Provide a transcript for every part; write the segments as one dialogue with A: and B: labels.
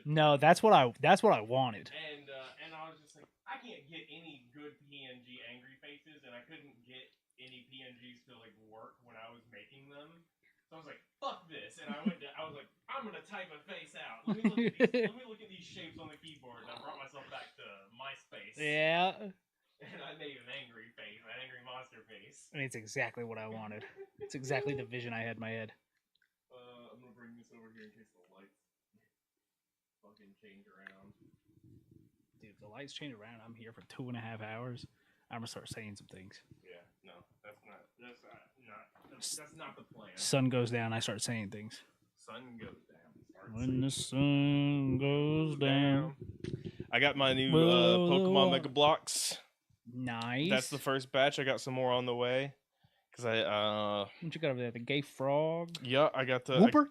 A: No, that's what I wanted.
B: And I was just like, I can't get any good PNG angry faces, and I couldn't get any PNGs to like work when I was making them. So I was like, fuck this, and I was like, I'm gonna type a face out. Let me look at these shapes on the keyboard, and I brought myself back to MySpace.
A: Yeah.
B: And I made an angry face, an angry monster face.
A: I mean, it's exactly what I wanted. It's exactly the vision I had in my head.
B: I'm gonna bring this over here in case the lights fucking change around.
A: Dude, if the lights change around, I'm here for 2.5 hours. I'm gonna start saying some things.
B: Yeah, no, that's not the plan.
A: Sun goes down, I start saying things.
B: Sun goes down.
A: When the sun goes down.
B: I got my new Pokemon Mega Blocks.
A: Nice.
B: That's the first batch. I got some more on the way. Cause
A: what you got over there? The gay frog.
B: Yeah, I got the
A: Whooper.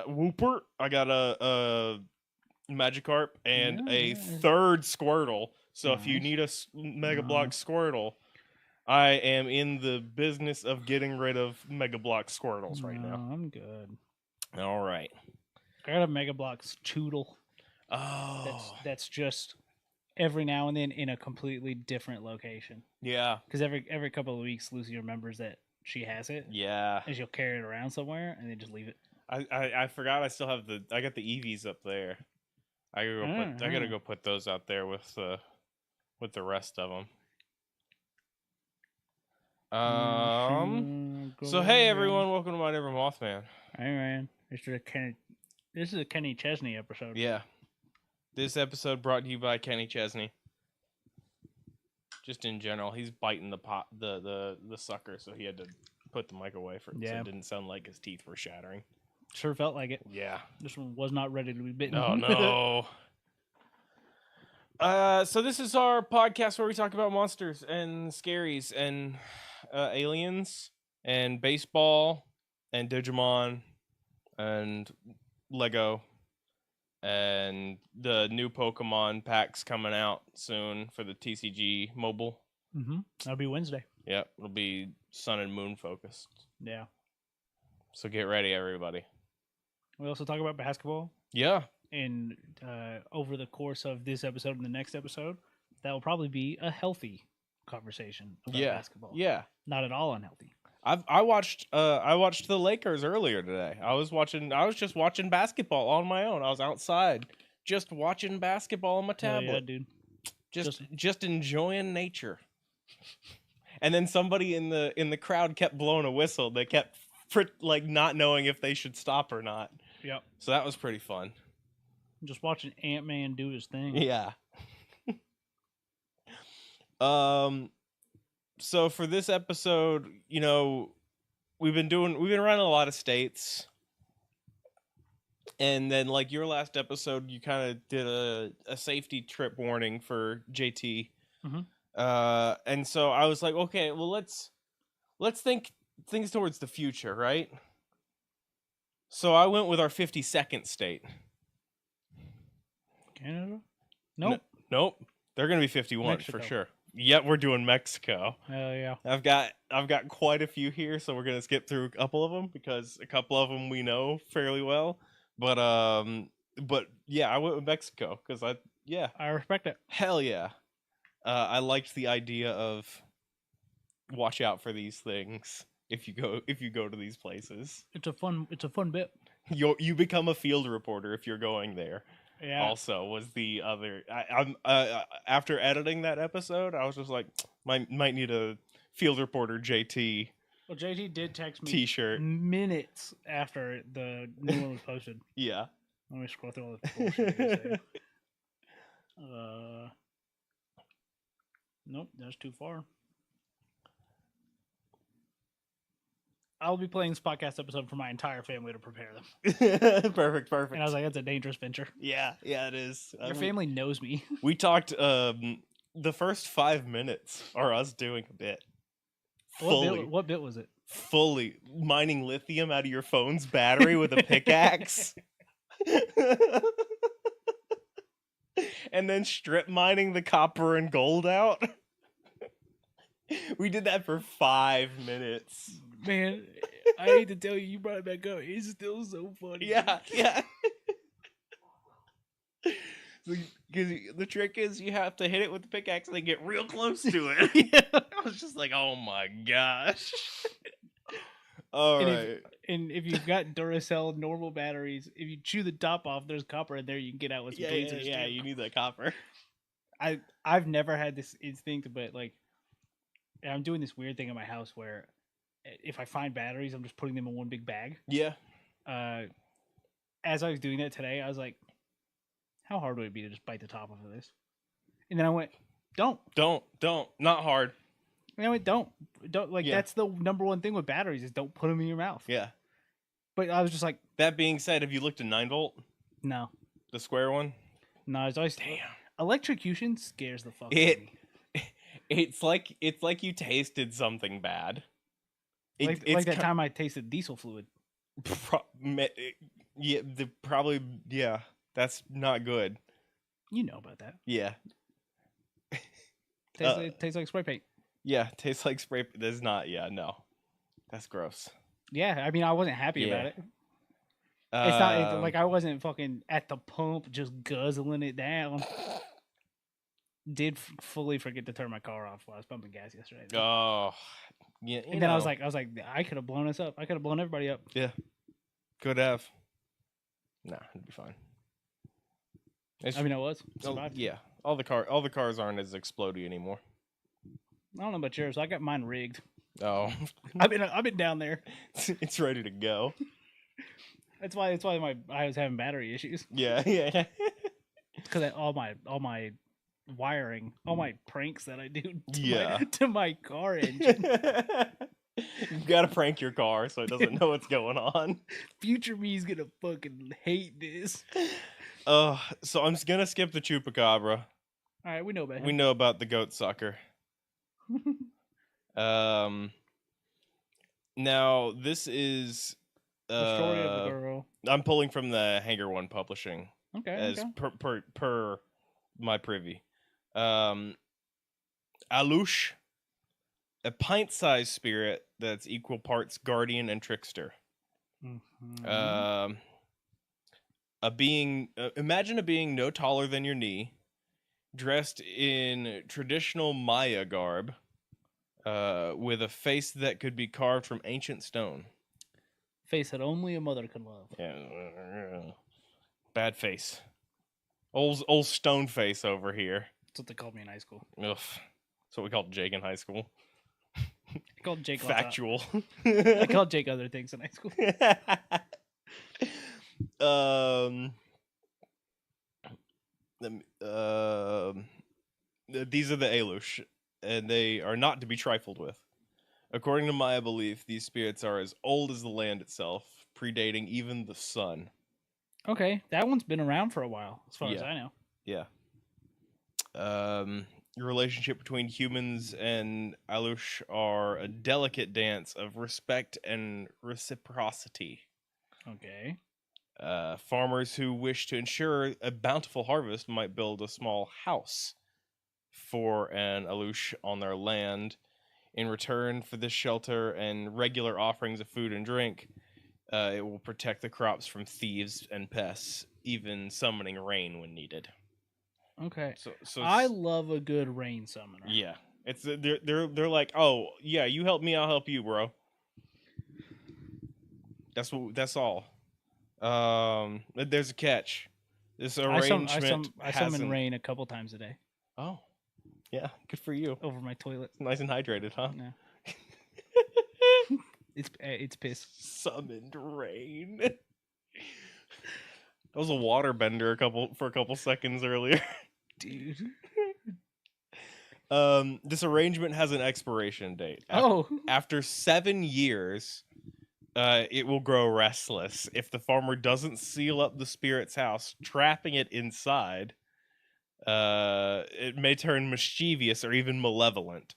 B: Whooper. I got a Magikarp and a third Squirtle. So if you need a Mega Block Squirtle, I am in the business of getting rid of Mega Block Squirtles right now.
A: I'm good.
B: All right.
A: I got a Mega Block Choodle.
B: Oh,
A: that's just every now and then in a completely different location.
B: Yeah.
A: Because every couple of weeks, Lucy remembers that she has it.
B: Yeah.
A: And she'll carry it around somewhere and then just leave it.
B: I forgot I still have I got the Eevees up there. I gotta go put those out there with the rest of them. So hey everyone, welcome to my Neighbor Mothman.
A: Hey man, this is a Kenny Chesney episode.
B: Yeah, this episode brought to you by Kenny Chesney. Just in general, he's biting the sucker, so he had to put the mic away so it didn't sound like his teeth were shattering.
A: Sure felt like it.
B: Yeah,
A: this one was not ready to be bitten.
B: Oh no. So this is our podcast where we talk about monsters and scaries and aliens and baseball and Digimon and Lego and the new Pokemon packs coming out soon for the TCG mobile.
A: That'll be Wednesday.
B: Yep, it'll be sun and moon focused.
A: Yeah.
B: So get ready, everybody.
A: We also talk about basketball.
B: Yeah.
A: And over the course of this episode and the next episode, that will probably be a healthy conversation about basketball.
B: Yeah.
A: Not at all unhealthy.
B: I watched the Lakers earlier today. I was just watching basketball on my own. I was outside just watching basketball on my tablet.
A: Yeah, dude.
B: Just enjoying nature. And then somebody in the crowd kept blowing a whistle. They kept not knowing if they should stop or not.
A: Yep.
B: So that was pretty fun.
A: Just watching Ant-Man do his thing.
B: Yeah. So for this episode, we've been running a lot of states. And then like your last episode, you kind of did a safety trip warning for JT. And so I was like, okay, well let's think things towards the future, right? So I went with our 52nd state.
A: Canada? Nope.
B: Nope. They're gonna be 51
A: Mexico.
B: For sure. Yep, we're doing Mexico.
A: Hell yeah.
B: I've got quite a few here, so we're gonna skip through a couple of them because a couple of them we know fairly well. But yeah, I went with Mexico because
A: I respect it.
B: Hell yeah. I liked the idea of watch out for these things if you go to these places.
A: It's a fun bit.
B: You become a field reporter if you're going there.
A: Yeah.
B: Also was the other. I'm after editing that episode, I was just like, might need a field reporter JT.
A: Well, JT did text me
B: T-shirt
A: minutes after the new one was posted.
B: Yeah.
A: Let me scroll through all this bullshit. Nope, that's too far. I'll be playing this podcast episode for my entire family to prepare them.
B: Perfect.
A: And I was like, that's a dangerous venture.
B: Yeah, it is.
A: Your family knows me.
B: We talked, the first 5 minutes are us doing a bit.
A: What bit was it?
B: Fully mining lithium out of your phone's battery with a pickaxe. And then strip mining the copper and gold out. We did that for 5 minutes.
A: Man, I hate to tell you, you brought it back up. It's still so funny.
B: Yeah. Because the trick is you have to hit it with the pickaxe and then get real close to it. I was just like, oh my gosh. All right.
A: And if you've got Duracell normal batteries, if you chew the top off, there's copper in there. You can get out with some tweezers.
B: Yeah, you need that copper.
A: I've never had this instinct, but like, I'm doing this weird thing in my house where if I find batteries, I'm just putting them in one big bag.
B: Yeah.
A: As I was doing that today, I was like, how hard would it be to just bite the top off of this? And then I went, don't.
B: Not hard.
A: And I went, don't. Like, that's the number one thing with batteries is don't put them in your mouth.
B: Yeah.
A: But I was just like.
B: That being said, have you looked at 9-volt?
A: No.
B: The square one?
A: No, it's always.
B: Damn.
A: Electrocution scares the fuck out of me.
B: It's like you tasted something bad.
A: Like that time I tasted diesel fluid.
B: Yeah, that's not good.
A: You know about that.
B: Yeah.
A: Tastes like spray paint.
B: Yeah, tastes like spray. That's not. Yeah, no, that's gross.
A: Yeah, I mean, I wasn't happy about it. It's not like I wasn't fucking at the pump just guzzling it down. Did fully forget to turn my car off while I was pumping gas yesterday.
B: Oh, yeah.
A: And then I was like, I could have blown us up. I could have blown everybody up.
B: Yeah, could have. Nah, it'd be fine.
A: I mean, I was. Survived.
B: Yeah, all the cars aren't as explodey anymore.
A: I don't know about yours. I got mine rigged.
B: Oh,
A: I've been down there.
B: It's ready to go.
A: That's why I was having battery issues.
B: Yeah.
A: Because all my wiring, all my pranks that I do
B: to
A: my car engine.
B: You've got to prank your car so it doesn't know what's going on.
A: Future me's gonna fucking hate this.
B: So I'm just gonna skip the chupacabra.
A: All right, we know about him.
B: We know about the goat sucker. Now this is
A: the story of the girl.
B: I'm pulling from the Hanger One Publishing.
A: Okay.
B: As per my privy. Alush, a pint-sized spirit that's equal parts guardian and trickster.
A: Mm-hmm.
B: A being, imagine a being no taller than your knee, dressed in traditional Maya garb, with a face that could be carved from ancient stone.
A: Face that only a mother can love.
B: Yeah, bad face. Old stone face over here.
A: That's what they called me in high school.
B: Ugh. That's what we called Jake in high school.
A: I called Jake
B: factual.
A: I called Jake other things in high school.
B: These are the Alush, and they are not to be trifled with. According to Maya belief, these spirits are as old as the land itself, predating even the sun.
A: Okay, that one's been around for a while, as far as I know.
B: Yeah. The relationship between humans and Alush are a delicate dance of respect and reciprocity.
A: Okay.
B: Farmers who wish to ensure a bountiful harvest might build a small house for an Alush on their land. In return for this shelter and regular offerings of food and drink, it will protect the crops from thieves and pests, even summoning rain when needed.
A: Okay.
B: So
A: I love a good rain summoner.
B: Yeah, it's they're like, oh yeah, you help me, I'll help you, bro. That's all. There's a catch. This arrangement.
A: I summon rain a couple times a day.
B: Oh, yeah, good for you.
A: Over my toilet.
B: Nice and hydrated, huh?
A: Yeah. It's piss.
B: Summoned rain. That was a water bender for a couple seconds earlier.
A: Dude.
B: This arrangement has an expiration date. After 7 years, it will grow restless. If the farmer doesn't seal up the spirit's house, trapping it inside, it may turn mischievous or even malevolent.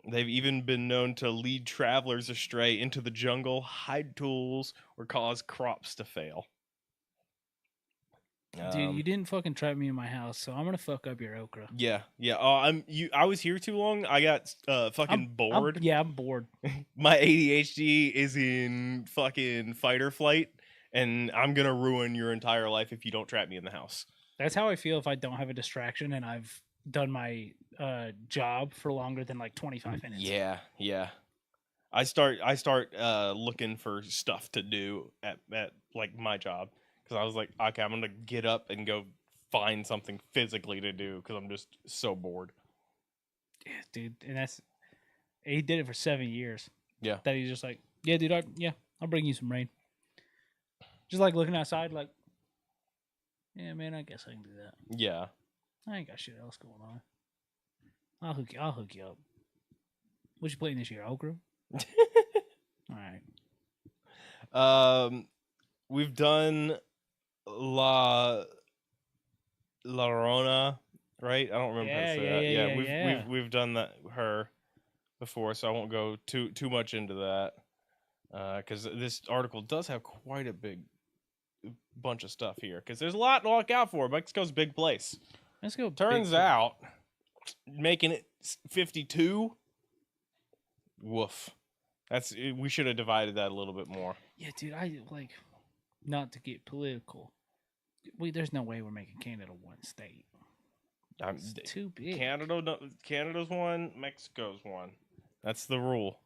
B: They've even been known to lead travelers astray into the jungle, hide tools, or cause crops to fail.
A: Dude, you didn't fucking trap me in my house, so I'm gonna fuck up your okra.
B: Yeah. I was here too long. I got bored.
A: I'm bored.
B: My ADHD is in fucking fight or flight, and I'm gonna ruin your entire life if you don't trap me in the house.
A: That's how I feel if I don't have a distraction and I've done my job for longer than like 25 minutes.
B: Yeah. I start looking for stuff to do at like my job, because I was like, okay, I'm gonna get up and go find something physically to do because I'm just so bored.
A: Yeah, dude, and he did it for 7 years.
B: Yeah.
A: That he's just like, yeah, dude, I'll bring you some rain. Just like looking outside, like, yeah, man, I guess I can do that.
B: Yeah.
A: I ain't got shit else going on. I'll hook you up. What you playing this year, Okra? All
B: right. We've done La Llorona, right? I don't remember how to say that. We've done that her before, so I won't go too much into that. Because this article does have quite a big bunch of stuff here. Because there's a lot to look out for. Mexico's a big place.
A: Let's go.
B: Turns out, making it 52. Woof. We should have divided that a little bit more.
A: Yeah, dude. I like, not to get political. There's no way we're making Canada one state. It's too big.
B: Canada's one. Mexico's one. That's the rule.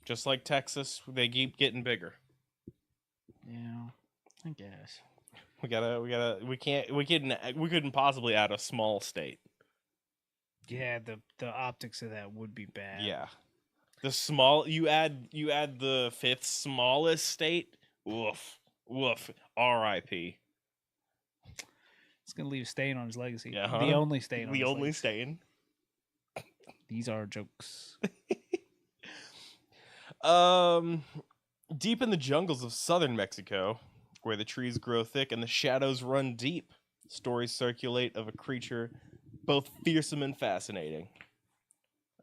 B: Just like Texas, they keep getting bigger.
A: Yeah, I guess.
B: We couldn't possibly add a small state.
A: Yeah, the optics of that would be bad.
B: Yeah. You add the 5th smallest state. Woof. R.I.P.
A: It's gonna leave a stain on his legacy.
B: Yeah,
A: the only stain.
B: The only stain.
A: These are jokes.
B: Deep in the jungles of southern Mexico, where the trees grow thick and the shadows run deep, stories circulate of a creature both fearsome and fascinating.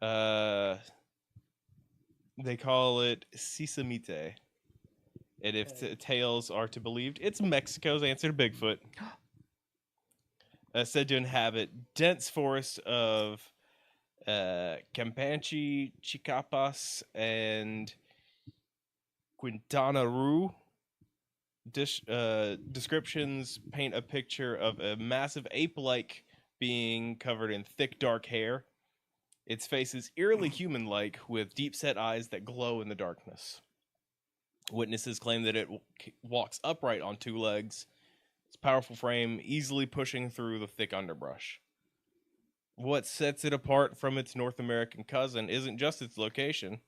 B: They call it Sisamite. And if the tales are to be believed, it's Mexico's answer to Bigfoot. Said to inhabit dense forests of Campeche, Chiapas, and Quintana Roo. Descriptions paint a picture of a massive ape-like being covered in thick, dark hair. Its face is eerily human-like, with deep-set eyes that glow in the darkness. Witnesses claim that it walks upright on 2 legs, its powerful frame easily pushing through the thick underbrush. What sets it apart from its North American cousin isn't just its location.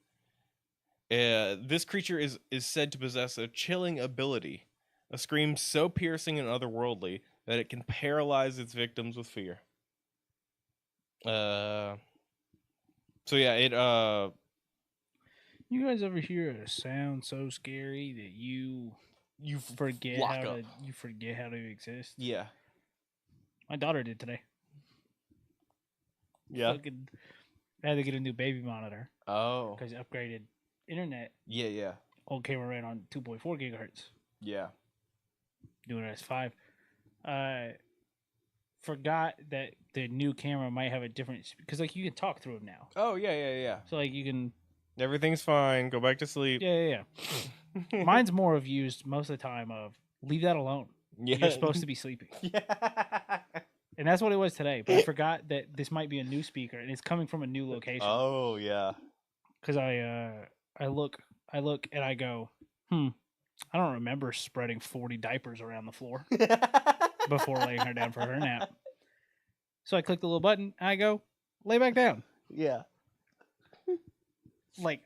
B: This creature is said to possess a chilling ability, a scream so piercing and otherworldly that it can paralyze its victims with fear. So yeah,
A: you guys ever hear a sound so scary that you forget how to exist?
B: Yeah.
A: My daughter did today.
B: Yeah.
A: I had to get a new baby monitor.
B: Oh.
A: Because upgraded internet.
B: Yeah.
A: Old camera ran on 2.4 gigahertz.
B: Yeah.
A: Doing it as 5. Forgot that the new camera might have a different, because like you can talk through them now.
B: Oh yeah.
A: So like you can.
B: Everything's fine. Go back to sleep.
A: Yeah. Mine's more of used most of the time of leave that alone. Yeah. You're supposed to be sleeping. Yeah. And that's what it was today. But I forgot that this might be a new speaker and it's coming from a new location.
B: Oh yeah.
A: Because I look and I go, I don't remember spreading 40 diapers around the floor before laying her down for her nap. So I click the little button and I go, lay back down.
B: Yeah.
A: Like,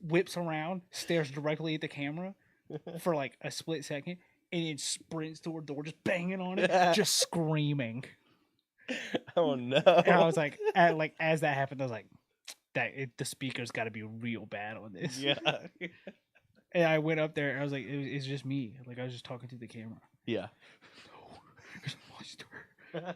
A: whips around, stares directly at the camera for like a split second, and then sprints to her door, just banging on it, just screaming.
B: Oh no!
A: And I was like, as that happened, I was like, the speaker's got to be real bad on this.
B: Yeah.
A: And I went up there, and I was like, it's just me. Like I was just talking to the camera.
B: Yeah.
A: No, there's a monster.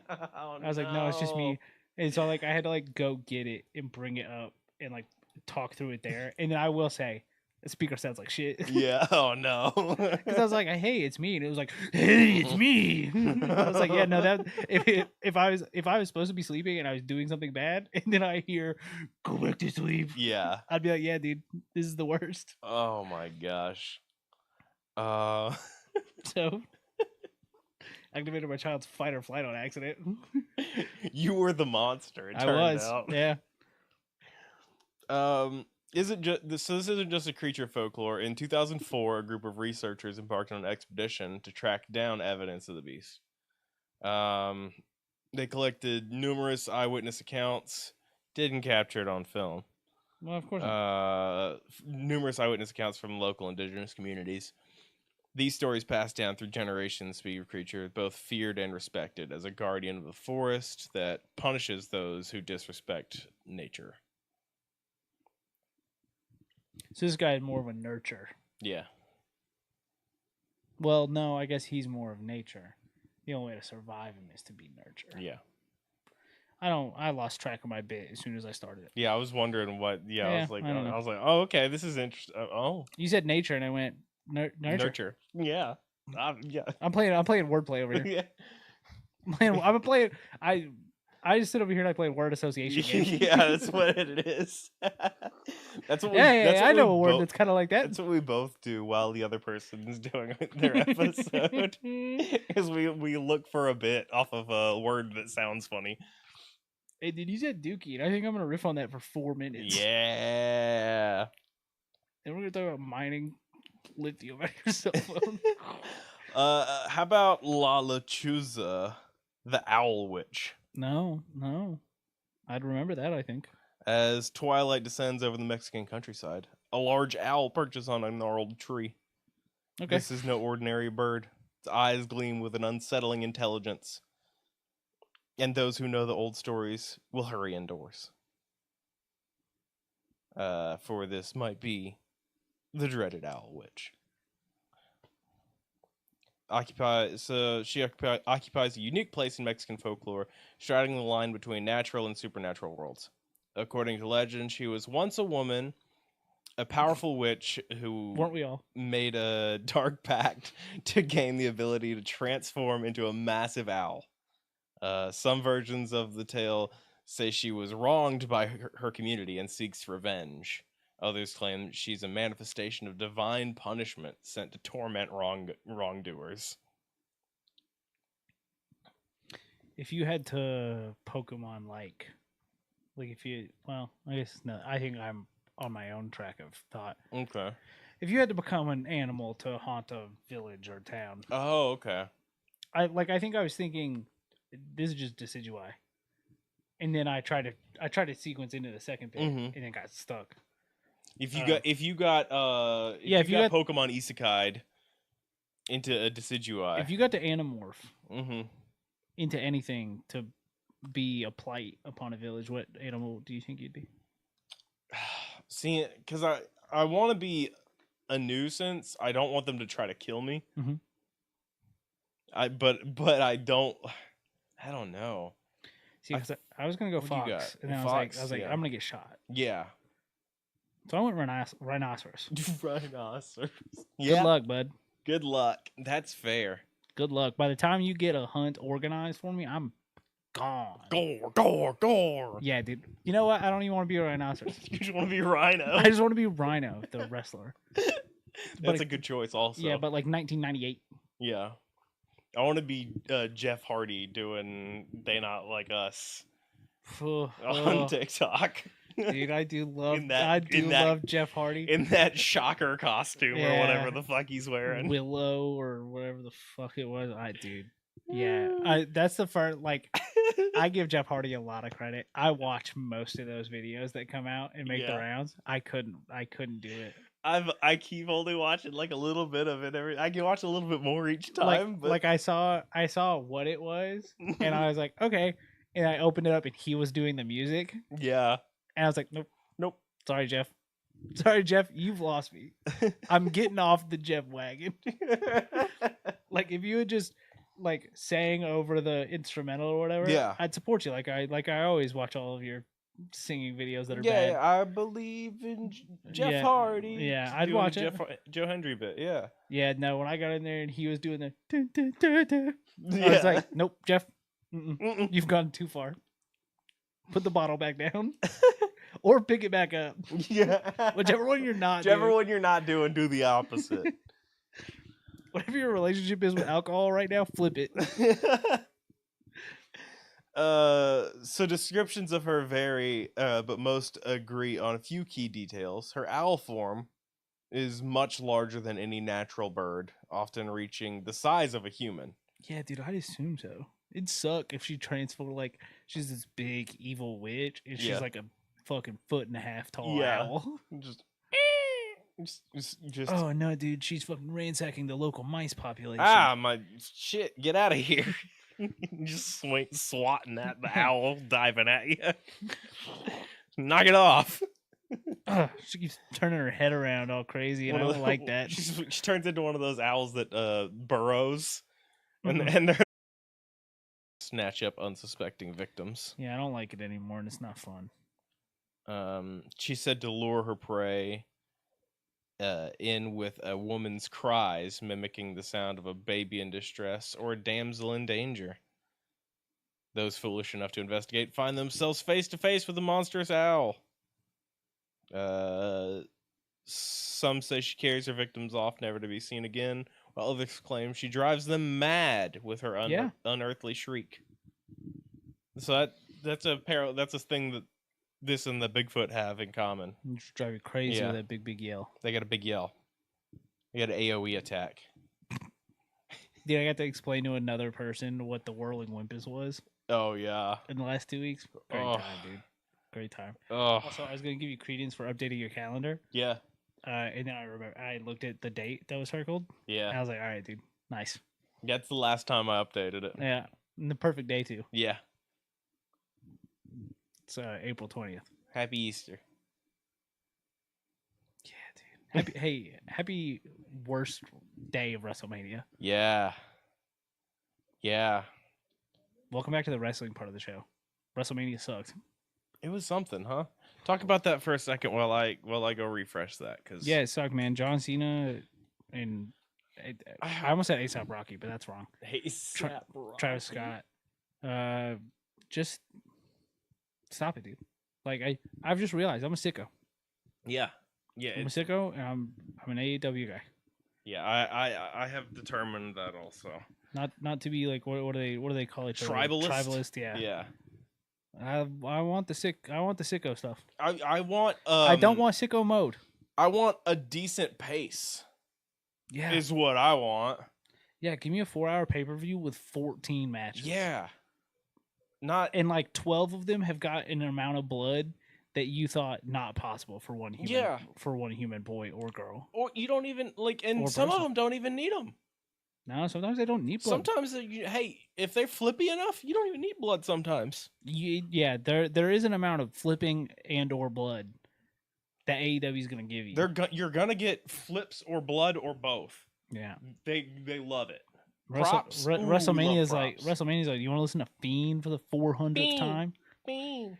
A: I was like, no, it's just me. And so like I had to like go get it and bring it up and like talk through it there. And then I will say the speaker sounds like shit.
B: Yeah. Oh no.
A: Because I was like, hey, it's me, and it was like, hey, it's me. I was like, yeah, no, that if I was supposed to be sleeping and I was doing something bad, and then I hear go back to sleep.
B: Yeah.
A: I'd be like, yeah, dude, this is the worst.
B: Oh my gosh.
A: So activated my child's fight or flight on accident.
B: You were the monster.
A: I was. Yeah.
B: Isn't just so? This isn't just a creature folklore. In 2004, a group of researchers embarked on an expedition to track down evidence of the beast. They collected numerous eyewitness accounts. Didn't capture it on film.
A: Well, of course not.
B: Numerous eyewitness accounts from local indigenous communities. These stories passed down through generations speak of creature both feared and respected as a guardian of the forest that punishes those who disrespect nature.
A: So this guy is more of a nurture.
B: Yeah.
A: Well, no, I guess he's more of nature. The only way to survive him is to be nurture.
B: Yeah.
A: I lost track of my bit as soon as I started it.
B: Yeah, I was wondering what. Yeah, I was like, oh, okay, this is interesting. Oh,
A: you said nature, and I went nurture.
B: Yeah, yeah.
A: I'm playing wordplay over here.
B: Yeah.
A: I'm playing. I just sit over here and I play word association games.
B: Yeah, that's what it is. That's what.
A: I know a word that's kind of like that.
B: That's what we both do while the other person's doing their episode. Is we look for a bit off of a word that sounds funny.
A: Hey, dude, you said Dookie, and I think I'm gonna riff on that for 4 minutes.
B: Yeah.
A: And we're gonna talk about mining lithium out of your cell phone.
B: How about La Lechuza, the Owl Witch?
A: No. I'd remember that, I think.
B: As twilight descends over the Mexican countryside, a large owl perches on a gnarled tree. Okay. This is no ordinary bird. Its eyes gleam with an unsettling intelligence. And those who know the old stories will hurry indoors. For this might be the dreaded Owl Witch. She occupies a unique place in Mexican folklore, straddling the line between natural and supernatural worlds. According to legend, she was once a woman, a powerful witch who
A: weren't we all
B: made a dark pact to gain the ability to transform into a massive owl. Some versions of the tale say she was wronged by her community and seeks revenge. Others claim she's a manifestation of divine punishment sent to torment wrongdoers.
A: If you had to Pokemon like if you, well, I guess no, I think I'm on my own track of thought.
B: Okay.
A: If you had to become an animal to haunt a village or town.
B: Oh, okay.
A: I think I was thinking this is just Decidui. And then I tried to sequence into the second bit and then got stuck.
B: If you got Pokemon Isekai'd into a Decidui.
A: If you got to Animorph into anything to be a plight upon a village, what animal do you think you'd be?
B: See, because I want to be a nuisance. I don't want them to try to kill me. But I don't know.
A: See, I was gonna go fox, and then I was like, I'm gonna get shot.
B: Yeah.
A: So I went rhinoceros.
B: Rhinoceros.
A: Yeah. Good luck, bud.
B: Good luck. That's fair.
A: Good luck. By the time you get a hunt organized for me, I'm gone.
B: Gore.
A: Yeah, dude. You know what? I don't even want to be a rhinoceros.
B: You just want to be Rhino.
A: I just want to be Rhino, the wrestler.
B: That's a good choice also.
A: Yeah, but like 1998.
B: Yeah. I want to be Jeff Hardy doing They Not Like Us on TikTok.
A: Dude, I do love Jeff Hardy
B: in that shocker costume or whatever the fuck he's wearing.
A: Willow or whatever the fuck it was. That's the first. Like, I give Jeff Hardy a lot of credit. I watch most of those videos that come out and make the rounds. I couldn't do it.
B: I keep only watching like a little bit of it I can watch a little bit more each time.
A: Like I saw what it was, and I was like, okay. And I opened it up, and he was doing the music.
B: Yeah.
A: And I was like, nope. Sorry, Jeff. You've lost me. I'm getting off the Jeff wagon. Like, if you had just like sang over the instrumental or whatever, I'd support you. Like I always watch all of your singing videos that are bad.
B: Yeah, I believe in Jeff Hardy.
A: Yeah, I'd watch it.
B: Joe Hendry bit. Yeah.
A: Yeah. No, when I got in there and he was doing the, I was like, nope, Jeff, you've gone too far. Put the bottle back down, or pick it back up.
B: Yeah.
A: Whichever one you're not.
B: Whichever one you're not doing, do the opposite.
A: Whatever your relationship is with alcohol right now, flip it.
B: So descriptions of her vary, but most agree on a few key details. Her owl form is much larger than any natural bird, often reaching the size of a human.
A: Yeah, dude, I'd assume so. It'd suck if she transformed, like, she's this big evil witch, and she's like a fucking 1.5 foot tall owl.
B: Just.
A: Oh no, dude, she's fucking ransacking the local mice population.
B: Ah, my shit! Get out of here! Just swatting at the owl diving at you. Knock it off.
A: She keeps turning her head around all crazy, and I don't like that.
B: She turns into one of those owls that burrows, and they're snatch up unsuspecting victims.
A: Yeah, I don't like it anymore, and it's not fun.
B: She said to lure her prey in with a woman's cries, mimicking the sound of a baby in distress or a damsel in danger. Those foolish enough to investigate find themselves face to face with a monstrous owl. Some say she carries her victims off, never to be seen again, while others claim she drives them mad with her unearthly shriek. So that's a thing that this and the Bigfoot have in common.
A: Just drive you crazy with that big yell.
B: They got a big yell. They got an AoE attack.
A: Dude, I got to explain to another person what the whirling Wimpus was.
B: Oh, yeah.
A: In the last 2 weeks. Great time, dude. Great time.
B: Oh.
A: Also, I was going to give you credence for updating your calendar.
B: Yeah.
A: And then I remember I looked at the date that was circled.
B: Yeah.
A: And I was like, all right, dude. Nice.
B: That's the last time I updated it.
A: Yeah. And the perfect day, too.
B: Yeah.
A: It's April 20th.
B: Happy Easter.
A: Yeah, dude. Happy worst day of WrestleMania.
B: Yeah. Yeah.
A: Welcome back to the wrestling part of the show. WrestleMania sucked.
B: It was something, huh? Talk about that for a second while I go refresh that. Cause...
A: Yeah, it sucked, man. John Cena and I almost said A$AP Rocky, but that's wrong.
B: A$AP Rocky.
A: Travis Scott. Just stop it, dude. Like I've just realized I'm a sicko.
B: Yeah. Yeah.
A: I'm a sicko, and I'm an AEW guy.
B: Yeah, I have determined that also.
A: Not to be like what do they call it?
B: Tribalist.
A: Tribalist, yeah.
B: Yeah.
A: I want the sicko stuff.
B: I want
A: I don't want sicko mode.
B: I want a decent pace.
A: Yeah.
B: Is what I want.
A: Yeah, give me a 4-hour pay-per-view with 14 matches.
B: Yeah.
A: And like 12 of them have got an amount of blood that you thought not possible for one human boy or girl.
B: Or you don't even and some of them don't even need them.
A: No, sometimes they don't need blood.
B: Sometimes if they're flippy enough, you don't even need blood sometimes.
A: Yeah, there is an amount of flipping and or blood that AEW is going to give you.
B: You're going to get flips or blood or both.
A: Yeah.
B: They love it.
A: WrestleMania is like you want to listen to Fiend for the 400th time?
B: Fiend.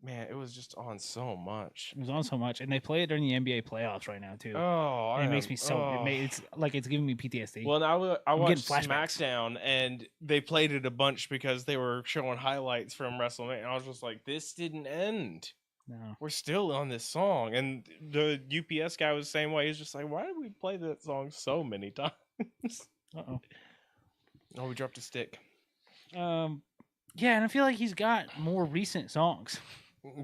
B: Man, it was just on so much.
A: It was on so much, and they play it during the NBA playoffs right now too.
B: Oh,
A: and it makes me so. It's like it's giving me PTSD.
B: Well, now I watched SmackDown, and they played it a bunch because they were showing highlights from WrestleMania. And I was just like, "This didn't end.
A: No,
B: we're still on this song." And the UPS guy was the same way. He's just like, "Why did we play that song so many times?"
A: Oh,
B: we dropped a stick.
A: Yeah, and I feel like he's got more recent songs.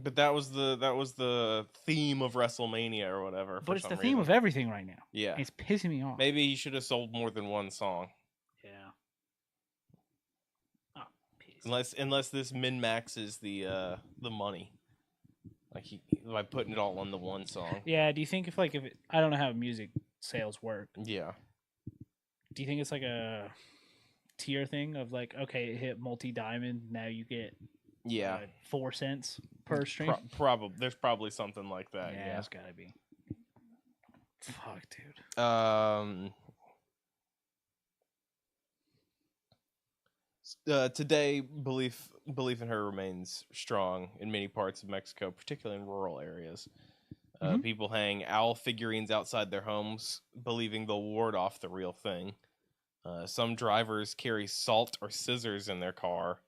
B: But that was the theme of WrestleMania or whatever.
A: But it's the theme of everything right now.
B: Yeah,
A: it's pissing me off.
B: Maybe he should have sold more than one song.
A: Yeah. Oh,
B: unless this min maxes the money, like by putting it all on the one song.
A: Yeah. Do you think if I don't know how music sales work.
B: Yeah.
A: Do you think it's like a tier thing of like, okay, it hit multi-diamond, now you get 4 cents per stream?
B: Probably. There's probably something like that.
A: Yeah, it's gotta be. Fuck,
B: dude. Today, belief in her remains strong in many parts of Mexico, particularly in rural areas. People hang owl figurines outside their homes, believing they'll ward off the real thing. Some drivers carry salt or scissors in their car,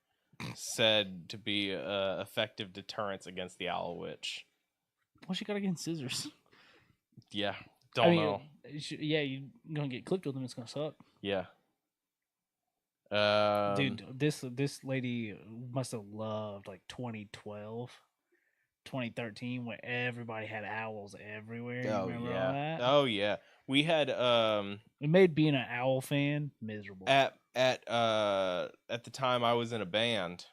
B: said to be effective deterrence against the owl witch.
A: What's she got against scissors?
B: Yeah, Don't know.
A: Yeah, you're gonna get clipped with them. It's gonna suck.
B: Yeah.
A: Dude, this lady must have loved like 2012, 2013, when everybody had owls everywhere. You remember all that?
B: Oh yeah. We had
A: It made being an owl fan miserable.
B: At the time I was in a band,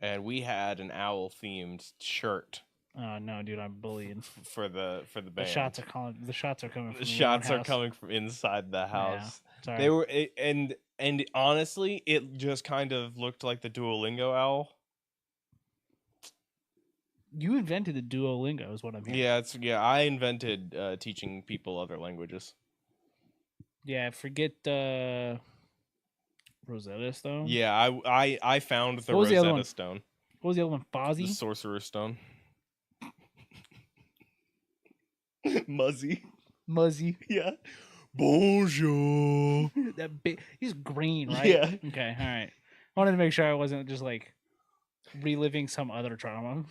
B: and we had an owl themed shirt.
A: Oh no, dude, I'm bullying
B: for the band.
A: The shots are coming. The shots are coming. From
B: the shots are coming from inside the house.
A: Yeah,
B: they were, and honestly, it just kind of looked like the Duolingo owl.
A: You invented the Duolingo, is what I'm hearing.
B: Yeah, I invented teaching people other languages.
A: Yeah, forget Rosetta Stone.
B: Yeah, I found the Rosetta Stone.
A: What was the other one? Fozzie?
B: The Sorcerer's Stone. Muzzy. Yeah. Bonjour.
A: That big. He's green, right?
B: Yeah.
A: Okay. All right. I wanted to make sure I wasn't just like reliving some other trauma.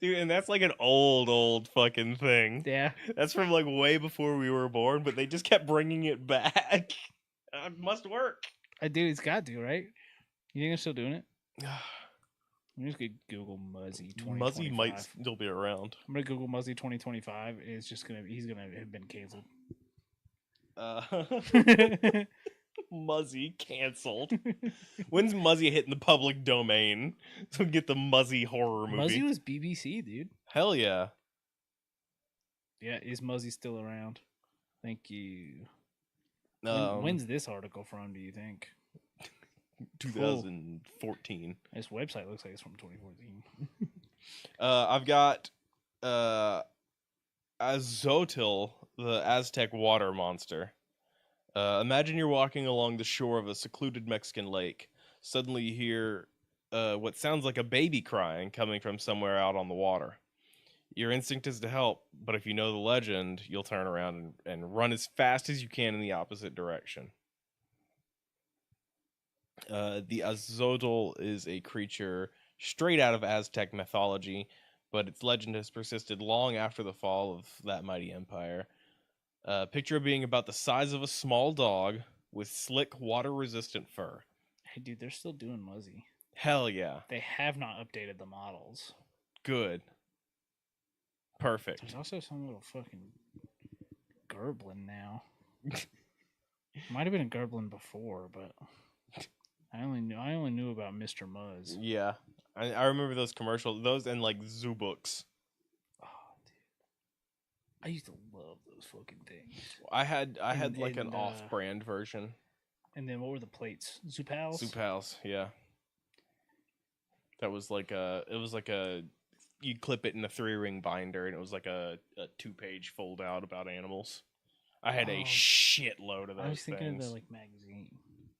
B: Dude, and that's like an old fucking thing.
A: Yeah.
B: That's from like way before we were born, but they just kept bringing it back. It must work.
A: Dude, it's got to, right? You think they're still doing it? I'm just gonna Google Muzzy 2025.
B: Muzzy might still be around.
A: I'm gonna Google Muzzy 2025. And it's just he's gonna have been canceled.
B: Muzzy canceled. When's Muzzy hitting the public domain? So we get the Muzzy horror movie.
A: Muzzy was BBC, dude.
B: Hell yeah.
A: Yeah, is Muzzy still around? Thank you. When's this article from, do you think?
B: 2014.
A: This website looks like it's from 2014.
B: I've got Azotl, the Aztec water monster. Imagine you're walking along the shore of a secluded Mexican lake. Suddenly you hear what sounds like a baby crying coming from somewhere out on the water. Your instinct is to help, but if you know the legend, you'll turn around and run as fast as you can in the opposite direction. The Azotl is a creature straight out of Aztec mythology, but its legend has persisted long after the fall of that mighty empire. Picture it being about the size of a small dog with slick, water-resistant fur.
A: Hey, dude, they're still doing Muzzy.
B: Hell yeah.
A: They have not updated the models.
B: Good. Perfect.
A: There's also some little fucking Gerblin now. Might have been a Gerblin before, but I only knew about Mr. Muzz.
B: Yeah. I remember those commercials, those and like zoo books.
A: Oh, dude. I used to love those fucking things.
B: I had like an off-brand version.
A: And then what were the plates? Zoopals?
B: Zoopals, yeah. That was like you'd clip it in a 3-ring binder, and it was like a 2-page fold out about animals. I had a shitload of those.
A: I was thinking
B: things.
A: of the like magazine.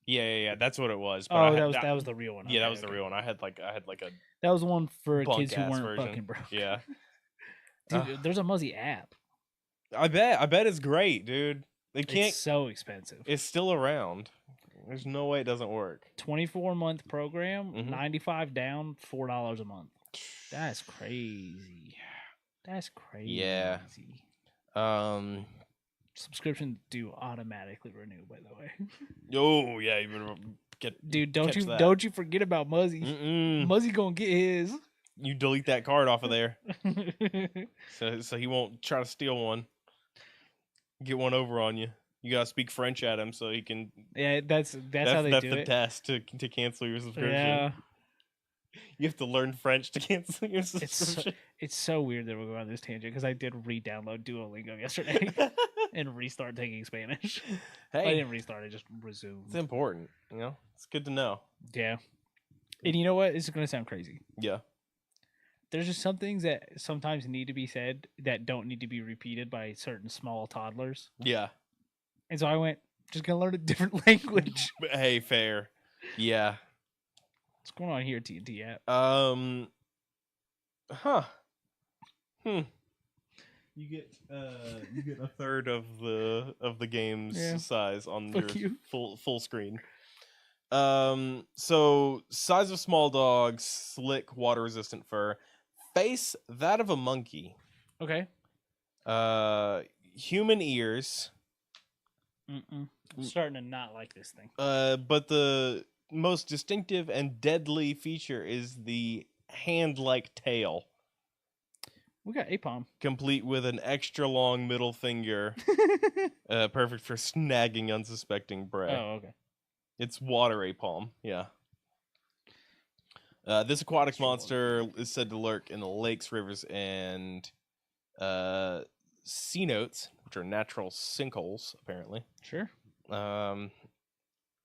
B: Yeah. That's what it was. But
A: that was the real one.
B: Yeah, that was the real one. I had like a.
A: That was the one for kids who weren't
B: version.
A: fucking broke.
B: Yeah.
A: Dude, there's a Muzzy app.
B: I bet it's great, dude.
A: It's so expensive.
B: It's still around. There's no way it doesn't work.
A: 24-month program, $95 down, $4 a month. That's crazy. That's crazy.
B: Yeah.
A: Subscriptions do automatically renew, by the way.
B: Oh yeah, you better get.
A: Dude, don't you forget about Muzzy. Muzzy gonna get his.
B: You delete that card off of there, so he won't try to steal one. Get one over on you. You gotta speak French at him so he can.
A: Yeah, that's how they do it. That's
B: the test to cancel your subscription.
A: Yeah.
B: You have to learn French to cancel your subscription.
A: It's so weird that we're going on this tangent because I did re-download Duolingo yesterday and restart taking Spanish.
B: Hey,
A: I didn't restart; I just resumed.
B: It's important, you know. It's good to know.
A: Yeah, and you know what? This is going to sound crazy.
B: Yeah.
A: There's just some things that sometimes need to be said that don't need to be repeated by certain small toddlers.
B: Yeah.
A: And so I went, just gonna learn a different language.
B: Hey, fair. Yeah.
A: What's going on here, TNT app?
B: You get a third of the game's size on your full screen. So size of small dog, slick, water resistant fur, face that of a monkey.
A: Okay.
B: Human ears.
A: I'm starting to not like this thing.
B: But the most distinctive and deadly feature is the hand-like tail.
A: We got Apom.
B: Complete with an extra long middle finger. Perfect for snagging unsuspecting prey.
A: Oh, okay.
B: It's water apalm, yeah. This aquatic monster is said to lurk in the lakes, rivers, and cenotes, which are natural sinkholes, apparently.
A: Sure.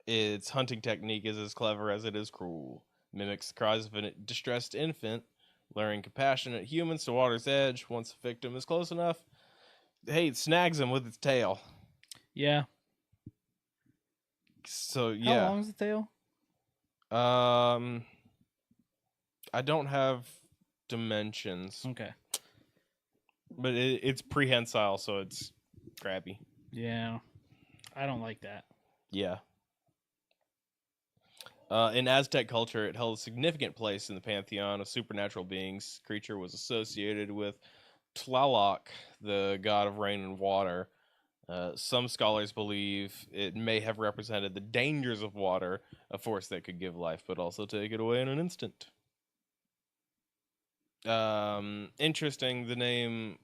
B: Its hunting technique is as clever as it is cruel. Mimics the cries of a distressed infant, luring compassionate humans to water's edge. Once the victim is close enough, hey, it snags him with its tail.
A: Yeah.
B: So, yeah.
A: How long is the tail?
B: I don't have dimensions.
A: Okay.
B: But it's prehensile, so it's crabby.
A: Yeah. I don't like that.
B: Yeah. In Aztec culture, it held a significant place in the pantheon of supernatural beings. Creature was associated with Tlaloc, the god of rain and water. Some scholars believe it may have represented the dangers of water, a force that could give life but also take it away in an instant. Interesting, the name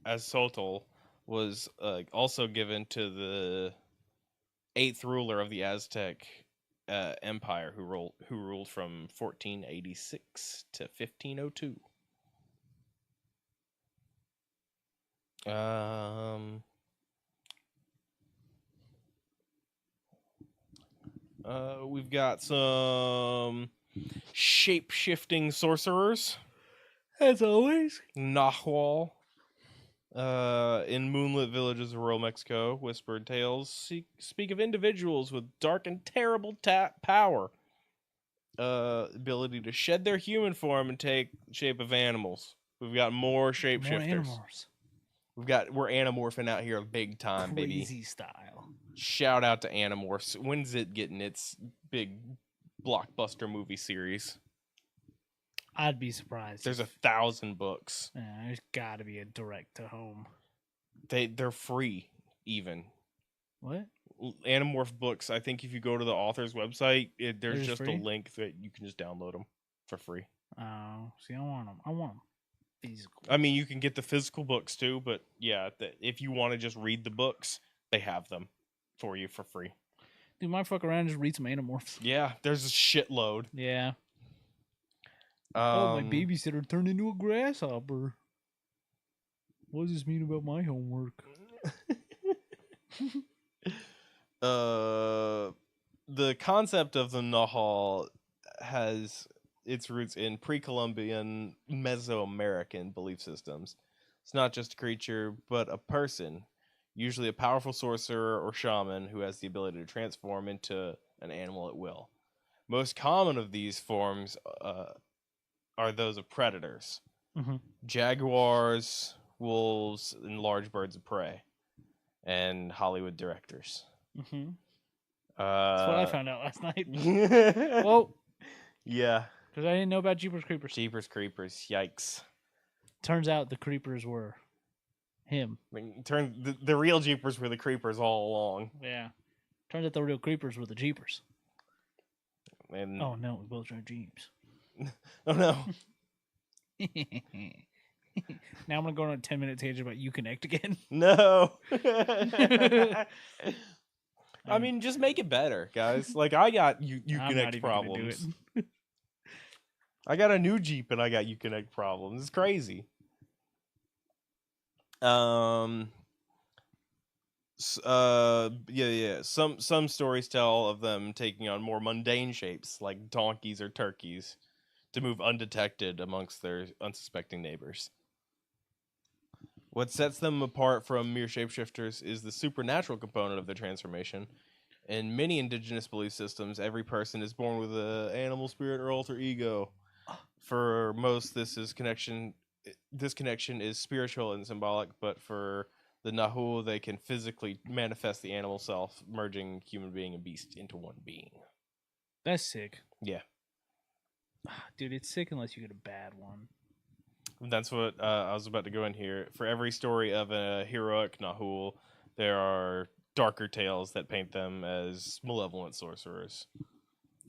B: Azotl was also given to the 8th ruler of the Aztec Empire, who ruled from 1486 to 1502. We've got some shape-shifting sorcerers.
A: As always.
B: Nahual. In moonlit villages of rural Mexico, whispered tales speak of individuals with dark and terrible power. Ability to shed their human form and take the shape of animals. We've got more shapeshifters.
A: More animals.
B: We're Animorphing out here big time, baby.
A: Crazy style.
B: Shout out to Animorphs. When's it getting its big blockbuster movie series?
A: I'd be surprised.
B: There's 1,000 books.
A: Yeah, there's got to be a direct to home.
B: They're free, even.
A: What?
B: Animorph books. I think if you go to the author's website, there's just
A: free?
B: a link that you can just download them for free.
A: Oh, see, I want them. I want them physical.
B: I mean, you can get the physical books too, but yeah, if you want to just read the books, they have them for you for free.
A: Dude, might fuck around and just read some Animorphs.
B: Yeah, there's a shitload.
A: Yeah. My babysitter turned into a grasshopper. What does this mean about my homework?
B: The concept of the Nahal has its roots in pre-Columbian Mesoamerican belief systems. It's not just a creature, but a person, usually a powerful sorcerer or shaman who has the ability to transform into an animal at will. Most common of these forms are those of predators.
A: Mm-hmm.
B: Jaguars, wolves, and large birds of prey. And Hollywood directors.
A: Mm-hmm. That's what I found out last night.
B: Well, yeah.
A: Because I didn't know about Jeepers Creepers.
B: Jeepers Creepers, yikes.
A: Turns out the creepers were him.
B: I mean, the real Jeepers were the creepers all along.
A: Yeah. Turns out the real creepers were the Jeepers.
B: And
A: oh no, we both drive Jeeps.
B: Oh no.
A: Now I'm gonna go on a 10-minute tangent about Uconnect again.
B: No. I mean, just make it better, guys. Like, I got Uconnect problems. I got a new Jeep and I got Uconnect problems. It's crazy. Yeah. Some stories tell of them taking on more mundane shapes, like donkeys or turkeys, to move undetected amongst their unsuspecting neighbors. What sets them apart from mere shapeshifters is the supernatural component of their transformation. In many indigenous belief systems, every person is born with an animal spirit or alter ego. For most, this connection is spiritual and symbolic, but for the Nahu, they can physically manifest the animal self, merging human being and beast into one being.
A: That's sick.
B: Yeah.
A: Dude, it's sick unless you get a bad one.
B: That's what I was about to go in here. For every story of a heroic Nahul, there are darker tales that paint them as malevolent sorcerers.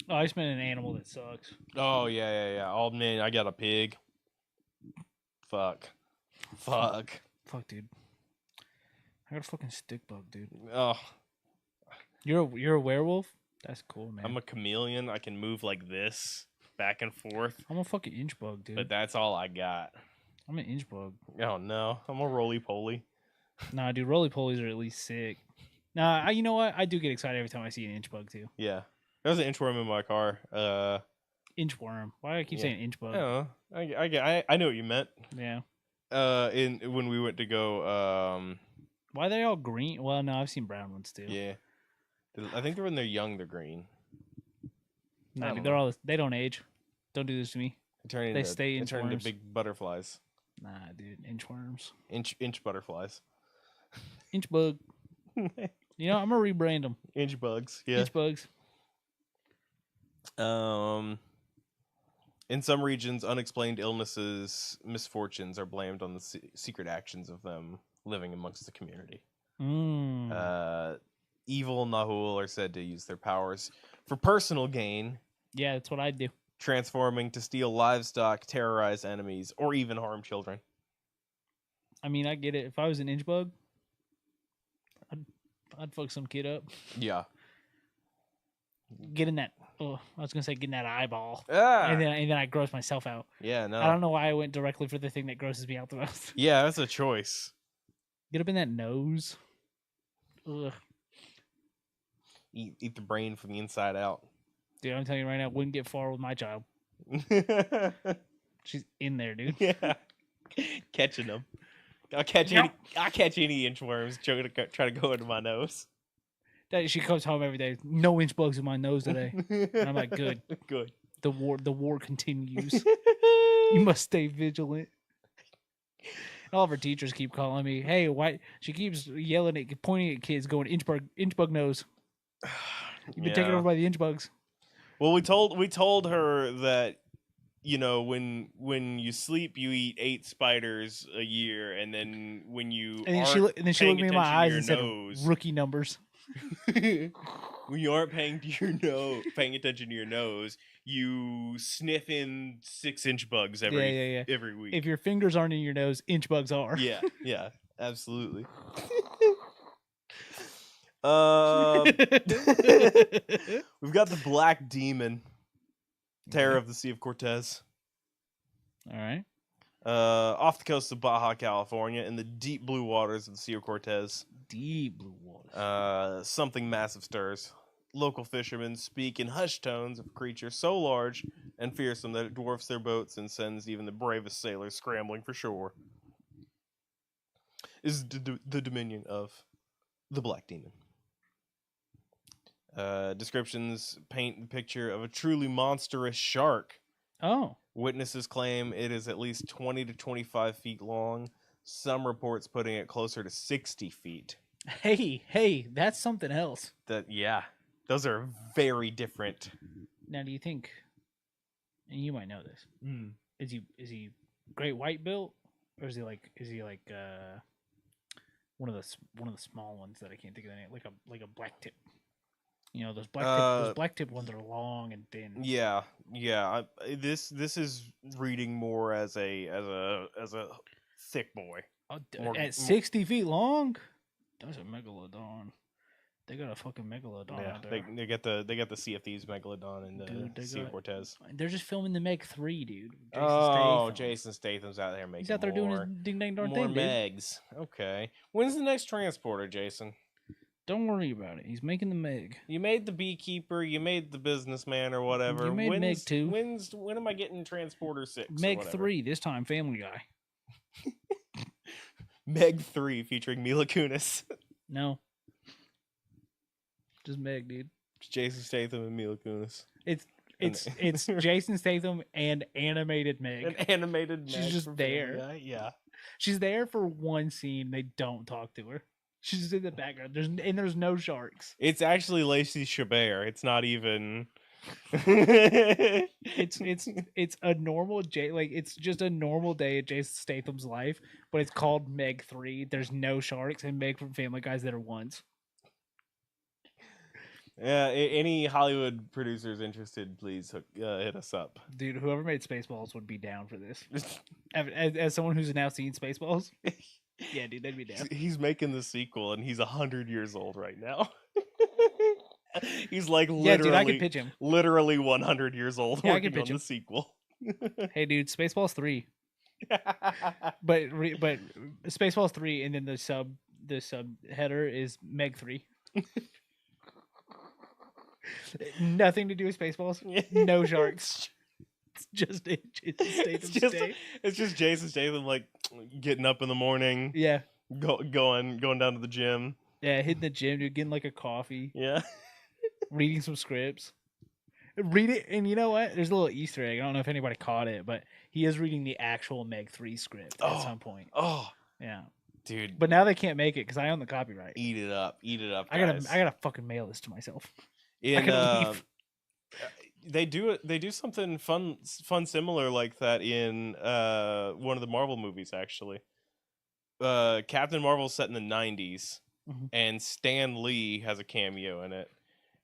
A: Oh, I just meant an animal that sucks.
B: Oh, yeah. Oh, man, I got a pig. Fuck,
A: dude. I got a fucking stick bug, dude.
B: Oh,
A: you're a werewolf? That's cool, man.
B: I'm a chameleon. I can move like this, back and forth.
A: I'm a fucking inch bug, dude.
B: But that's all I got.
A: I'm an inch bug.
B: Oh, no. I'm a roly-poly.
A: Nah, dude, roly-polies are at least sick. Nah, you know what? I do get excited every time I see an inch bug, too.
B: Yeah. There was an inchworm in my car.
A: Inchworm. Why do I keep saying inch bug?
B: I know what you meant.
A: Yeah.
B: When we went to go,
A: why are they all green? Well, no, I've seen brown ones too.
B: Yeah. I think when they're young, they're green.
A: No, dude, they don't age. Don't do this to me. They stay
B: inchworms. They turn into big butterflies.
A: Nah, dude, inchworms.
B: Inch butterflies.
A: Inch bug. You know, I'm gonna rebrand them.
B: Inch bugs. Yeah.
A: Inch bugs.
B: In some regions, unexplained illnesses, misfortunes are blamed on the secret actions of them living amongst the community. Evil Nahul are said to use their powers for personal gain.
A: Yeah, that's what I do.
B: Transforming to steal livestock, terrorize enemies, or even harm children.
A: I mean, I get it. If I was an inch bug, I'd fuck some kid up.
B: Yeah.
A: Get in that. Oh, I was gonna say get in that eyeball,
B: ah!
A: and then I gross myself out.
B: Yeah, no.
A: I don't know why I went directly for the thing that grosses me out the most.
B: Yeah, that's a choice.
A: Get up in that nose. Ugh.
B: Eat the brain from the inside out.
A: Dude, I'm telling you right now, wouldn't get far with my child. She's in there, dude.
B: Yeah, catching them. I'll catch any inchworms try to go into my nose.
A: She comes home every day. No inch bugs in my nose today. And I'm like, good.
B: Good.
A: The war continues. You must stay vigilant. All of her teachers keep calling me, hey, why? She keeps yelling pointing at kids, going inch bug nose. You've been taken over by the inch bugs.
B: Well, we told her that, you know, when you sleep, you eat 8 spiders a year, and then when you
A: she looked me in my eyes and said, rookie numbers.
B: When you aren't paying attention to your nose, you sniff in 6-inch bugs every week.
A: If your fingers aren't in your nose, inch bugs are.
B: Yeah, absolutely. We've got the Black Demon, Terror of the Sea of Cortez.
A: All right.
B: Off the coast of Baja, California, in the deep blue waters of the Sea of Cortez.
A: Deep blue waters.
B: Something massive stirs. Local fishermen speak in hushed tones of a creature so large and fearsome that it dwarfs their boats and sends even the bravest sailors scrambling for shore. Is the dominion of the Black Demon. Descriptions paint the picture of a truly monstrous shark.
A: Oh.
B: Witnesses claim it is at least 20 to 25 feet long. Some reports putting it closer to 60 feet.
A: Hey, that's something else.
B: Those are very different.
A: Now, do you think, and you might know this, is he great white built, or is he like one of the small ones that I can't think of the name, like a black tip? You know, those black tip ones are long and thin.
B: Yeah. This is reading more as a thick boy.
A: At 60 feet long, that's a megalodon. They got a fucking megalodon out there.
B: They got the Sea of Thieves megalodon in the Sea of Cortez.
A: They're just filming the Meg 3, dude.
B: Jason Statham's out there making.
A: He's out there doing his ding dang darn thing, dude.
B: Megs. Okay. When's the next transporter, Jason?
A: Don't worry about it. He's making the Meg.
B: You made the beekeeper. You made the businessman or whatever.
A: You made Meg 2.
B: When am I getting transporter 6?
A: Meg 3 this time. Family Guy.
B: Meg 3 featuring Mila Kunis.
A: No. Just Meg, dude.
B: It's Jason Statham and Mila Kunis.
A: It's Jason Statham and animated Meg.
B: An animated Meg.
A: She's just there.
B: Yeah.
A: She's there for one scene. They don't talk to her. She's just in the background. There's no sharks.
B: It's actually Lacey Chabert. It's not even
A: It's a normal it's just a normal day at Jason Statham's life, but it's called Meg 3. There's no sharks, and Meg from Family Guy's there once.
B: Yeah, any Hollywood producers interested, please hit us up.
A: Dude, whoever made Spaceballs would be down for this. As someone who's now seen Spaceballs, yeah, dude, they'd be down.
B: He's making the sequel, and he's 100 years old right now. He's like literally,
A: dude, I could pitch him.
B: Literally 100 years old working on the sequel.
A: Hey, dude, Spaceballs 3. but Spaceballs 3, and then the sub header is Meg 3. Nothing to do with Spaceballs. No sharks. It's just
B: it's just Jason Statham like getting up in the morning.
A: Yeah.
B: Going down to the gym.
A: Yeah, hitting the gym, dude, getting like a coffee.
B: Yeah.
A: Reading some scripts. Read it, and you know what? There's a little Easter egg. I don't know if anybody caught it, but he is reading the actual Meg 3 script at some point.
B: Oh.
A: Yeah.
B: Dude.
A: But now they can't make it because I own the copyright.
B: Eat it up,
A: guys. I gotta fucking mail this to myself.
B: They do something fun similar like that in one of the Marvel movies actually. Captain Marvel's set in the 90s, and Stan Lee has a cameo in it,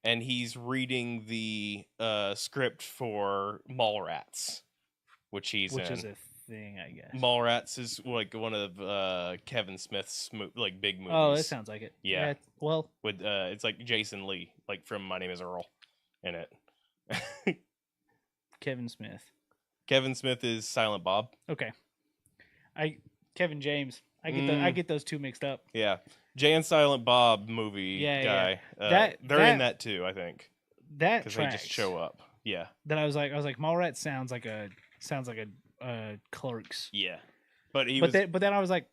B: and he's reading the script for Mallrats, which is a
A: thing, I guess.
B: Mallrats is like one of Kevin Smith's big movies.
A: Oh, that sounds like it.
B: Yeah.
A: Well,
B: with it's like Jason Lee, like from My Name Is Earl, in it.
A: Kevin Smith.
B: Kevin Smith is Silent Bob.
A: Okay. Kevin James. I get those two mixed up.
B: Yeah. Jay and Silent Bob movie guy.
A: Yeah.
B: They're in that too, I think.
A: That
B: because they just show up. Yeah.
A: Then I was like Mallrats sounds like a Clerks.
B: Yeah. But
A: then I was like,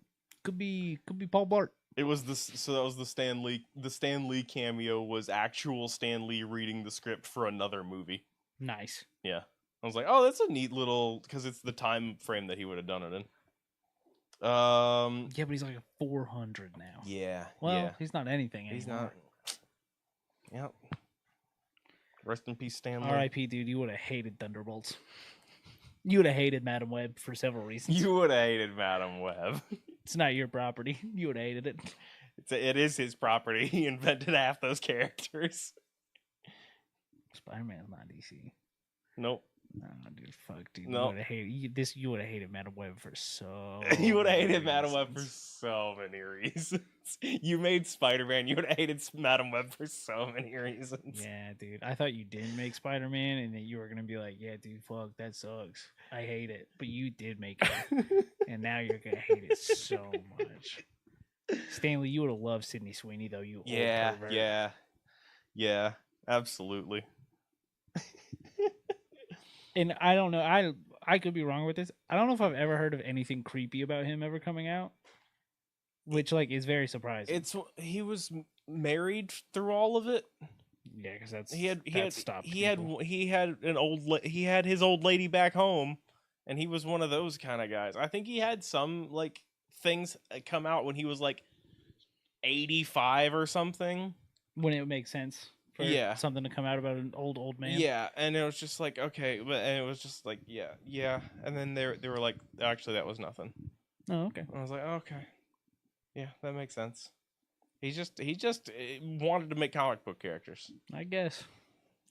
A: could be Paul Blart.
B: It was that was the Stan Lee. The Stan Lee cameo was actual Stan Lee reading the script for another movie.
A: Nice.
B: Yeah. I was like, oh, that's a neat little, because it's the time frame that he would have done it in.
A: Yeah, but he's like a 400 now.
B: Yeah.
A: Well, he's not anything anymore.
B: He's not. Yep. Rest in peace, Stan Lee.
A: R.I.P. Dude, you would have hated Thunderbolts. You would have hated Madam Web for several reasons.
B: You would have hated Madam Web.
A: It's not your property. You would have hated it.
B: It is his property. He invented half those characters.
A: Spider-Man's not DC.
B: Nope.
A: No, dude, fuck, dude.
B: No.
A: You would have hated Madam Web for so.
B: You would have hated Madam Web for so many reasons. You made Spider-Man. You would have hated Madam Web for so many reasons.
A: Yeah, dude. I thought you didn't make Spider-Man, and that you were gonna be like, "Yeah, dude, fuck, that sucks. I hate it." But you did make it, and now you're gonna hate it so much. Stanley, you would have loved Sydney Sweeney, though. You old pervert.
B: Yeah. Absolutely.
A: And I don't know. I could be wrong with this. I don't know if I've ever heard of anything creepy about him ever coming out, which is very surprising.
B: He was married through all of it.
A: Yeah, because
B: he had his old lady back home, and he was one of those kind of guys. I think he had some things come out when he was 85 or something.
A: When it would make sense. For something to come out about an old man.
B: Yeah, and it was just okay, and it was just yeah, and then they were like, actually, that was nothing.
A: Oh, okay.
B: And I was like, okay, yeah, that makes sense. He just wanted to make comic book characters,
A: I guess,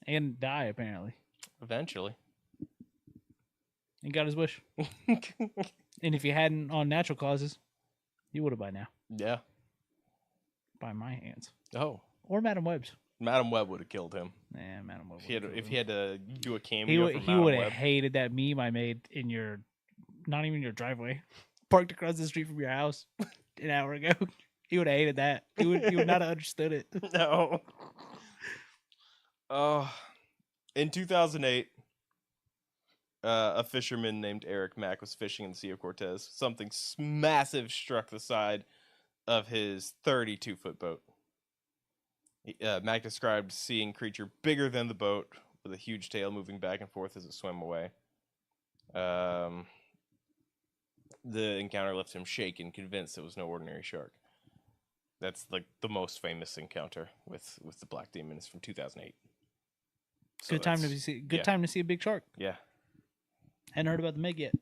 A: and die apparently.
B: Eventually,
A: he got his wish. And if he hadn't on natural causes, he would have by now.
B: Yeah,
A: by my hands.
B: Oh,
A: or Madam Web's.
B: Madam Web would have killed him.
A: Yeah, Madam Web.
B: If he had to do a cameo,
A: he would have hated that meme I made in not even your driveway, parked across the street from your house an hour ago. He would have hated that. He would not have understood it.
B: No. In 2008, a fisherman named Eric Mack was fishing in the Sea of Cortez. Something massive struck the side of his 32-foot boat. Mac described seeing a creature bigger than the boat with a huge tail moving back and forth as it swam away. The encounter left him shaken, convinced it was no ordinary shark. That's the most famous encounter with the black demon is from 2008. So
A: time to see. Time to see a big shark.
B: Yeah.
A: Hadn't heard about the Meg yet.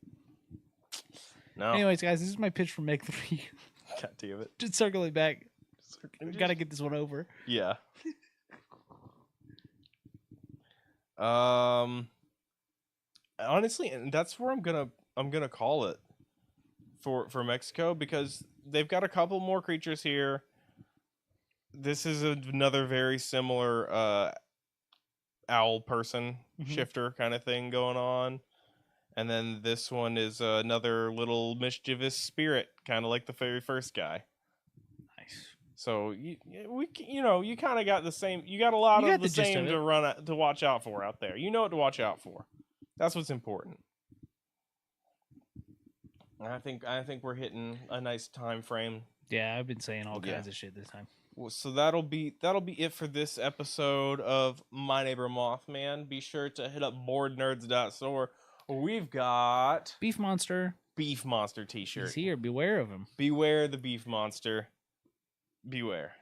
B: No.
A: Anyways, guys, this is my pitch for Meg 3.
B: God damn it.
A: Just circling back. Gotta get this one over.
B: Yeah. Honestly, and that's where I'm gonna call it for Mexico, because they've got a couple more creatures here. This is another very similar owl person shifter kind of thing going on. And then this one is another little mischievous spirit, kind of like the very first guy.
A: Nice.
B: So you kind of got the same. You got a lot of the same to watch out for out there. You know what to watch out for. That's what's important. And I think we're hitting a nice time frame.
A: Yeah, I've been saying all kinds of shit this time.
B: So that'll be it for this episode of My Neighbor Mothman. Be sure to hit up boardnerds.store. We've got
A: Beef Monster
B: t-shirt.
A: He's here. Beware of him.
B: Beware the Beef Monster. Beware.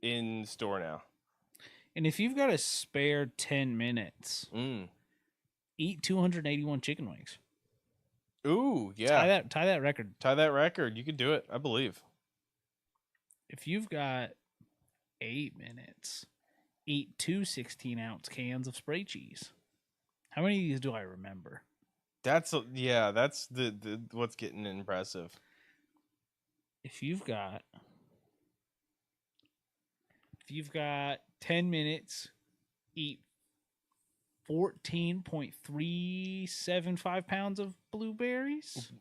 B: In store now.
A: And if you've got a spare 10 minutes, eat 281 chicken wings.
B: Ooh, yeah.
A: Tie that record.
B: Tie that record. You can do it, I believe.
A: If you've got 8 minutes, eat 2 16-ounce cans of spray cheese. How many of these do I remember?
B: That's the what's getting impressive.
A: If you've got 10 minutes, eat 14.375 pounds of blueberries.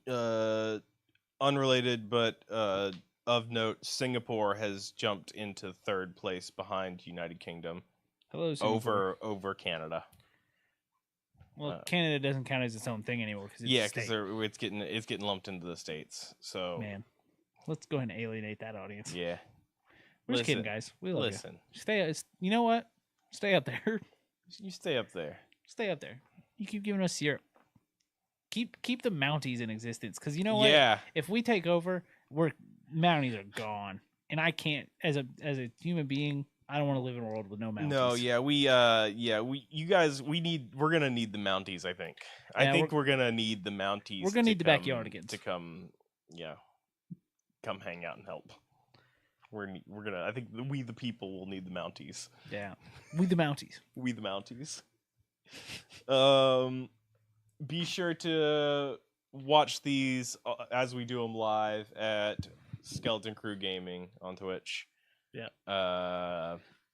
B: Unrelated, but of note, Singapore has jumped into third place behind United Kingdom.
A: Hello, Singapore.
B: Over Canada.
A: Well, Canada doesn't count as its own thing anymore because
B: it's getting lumped into the states. So
A: man, let's go ahead and alienate that audience.
B: Yeah,
A: we're just kidding, guys. We love
B: you.
A: You know what? Stay up there.
B: You stay up there.
A: Stay up there. You keep giving us syrup. Keep the Mounties in existence, because you know what?
B: Yeah.
A: If we take over, Mounties are gone, and I can't as a human being. I don't want to live in a world with no Mounties.
B: No, we're gonna need the Mounties. I think.
A: Yeah,
B: I think we're gonna need the Mounties.
A: We're gonna need the backyardigans
B: to come hang out and help. We're gonna. I think we the people will need the Mounties.
A: Yeah, we the Mounties.
B: We the Mounties. Be sure to watch these as we do them live at Skeleton Crew Gaming on Twitch.
A: Yeah.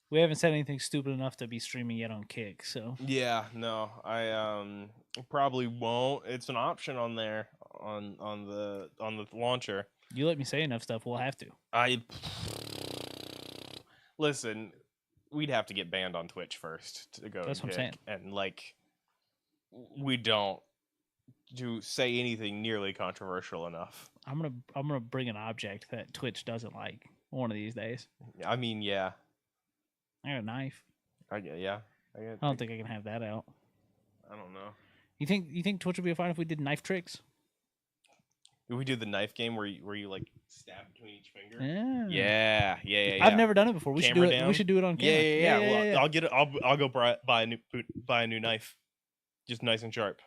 A: We haven't said anything stupid enough to be streaming yet on Kick, so.
B: Yeah, no. I probably won't. It's an option on there on the launcher.
A: You let me say enough stuff, we'll have to.
B: Listen, we'd have to get banned on Twitch first to go.
A: That's what I'm saying.
B: And we don't say anything nearly controversial enough.
A: I'm gonna bring an object that Twitch doesn't like one of these days.
B: I mean, yeah.
A: I got a knife.
B: I
A: don't think I can have that out.
B: I don't know.
A: You think Twitch would be fine if we did knife tricks?
B: Do we do the knife game where you like stab between each finger?
A: Yeah.
B: Yeah.
A: I've never done it before. We should do it.
B: Down?
A: We should do it on camera.
B: Yeah. Well, I'll go buy a new knife, just nice and sharp.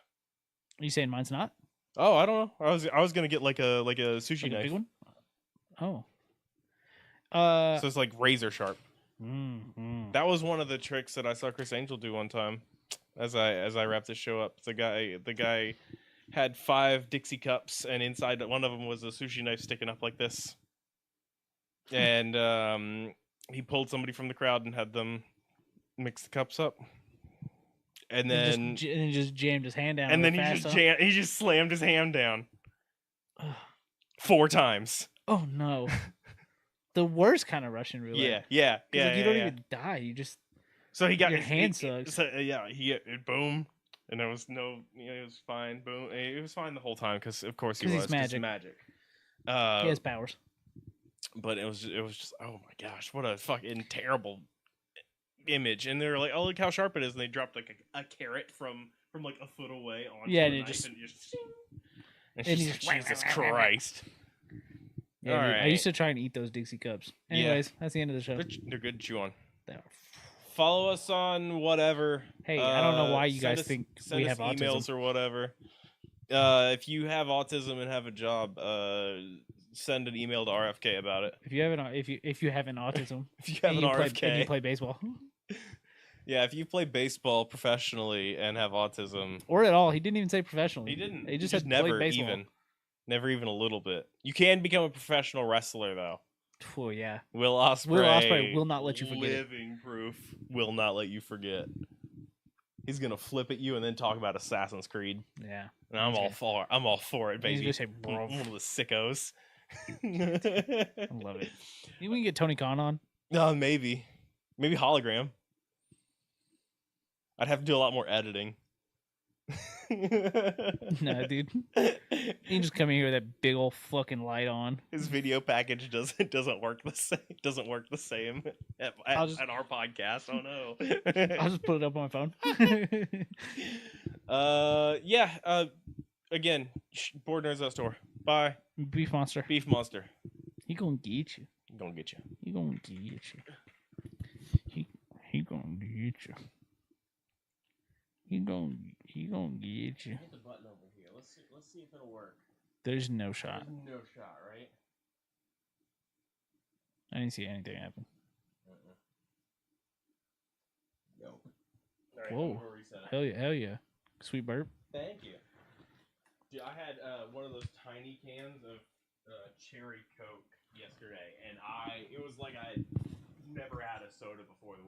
A: Are you saying mine's not?
B: Oh, I don't know. I was gonna get like a sushi knife.
A: A big one? Oh.
B: So it's like razor sharp.
A: Mm-hmm.
B: That was one of the tricks that I saw Chris Angel do one time. As I wrapped this show up, the guy had 5 Dixie cups, and inside one of them was a sushi knife sticking up like this. And he pulled somebody from the crowd and had them mix the cups up. And then
A: he just jammed his hand down.
B: And then he just slammed his hand down 4 times.
A: Oh no. The worst kind of Russian roulette.
B: Yeah.
A: You don't even die. You just.
B: So he got
A: your hand sucks.
B: He boom, and there was no. It was fine. Boom. It was fine the whole time because of course he was.
A: He's magic. He has powers.
B: But it was just oh my gosh, what a fucking terrible image. And they were like, oh look how sharp it is, and they dropped like a carrot from like a foot away on.
A: Yeah,
B: and
A: just
B: Jesus Christ.
A: Yeah, dude,
B: right.
A: I used to try and eat those Dixie cups. Anyways, that's the end of the show.
B: They're good to chew on.
A: They're
B: Follow us on whatever.
A: Hey, I don't know why you guys think we have
B: emails
A: autism
B: or whatever. If you have autism and have a job, send an email to RFK about it.
A: If you have an autism,
B: if you have an RFK
A: and you play baseball,
B: yeah, if you play baseball professionally and have autism,
A: or at all, he didn't even say professionally.
B: He didn't.
A: He just
B: said
A: said
B: never
A: baseball.
B: never even a little bit. You can become a professional wrestler though.
A: Oh yeah,
B: Will Ospreay
A: will not let you forget.
B: Living proof will not let you forget. He's gonna flip at you and then talk about Assassin's Creed.
A: Yeah,
B: and I'm all for it, baby.
A: He's gonna say, "Bro."
B: One of the sickos.
A: I love it. Maybe we can get Tony Khan on.
B: No, maybe hologram. I'd have to do a lot more editing.
A: No, dude. You can just come in here with that big old fucking light on.
B: His video package doesn't work the same. Doesn't work the same at our podcast. Oh no!
A: I'll just put it up on my phone.
B: Yeah. Again, Board Nerds Out Store. Bye.
A: Beef monster.
B: Beef monster.
A: He gonna get you.
B: He gonna get you.
A: He gonna get you. He gonna get you. He gonna get you.
B: Hit the button over here. Let's see if it'll work.
A: There's no shot.
B: There's no shot, right?
A: I didn't see anything happen.
B: Nope. All right,
A: whoa! Hell yeah! Sweet burp.
B: Thank you. Dude, I had one of those tiny cans of cherry Coke yesterday, and it was like I had never had a soda before the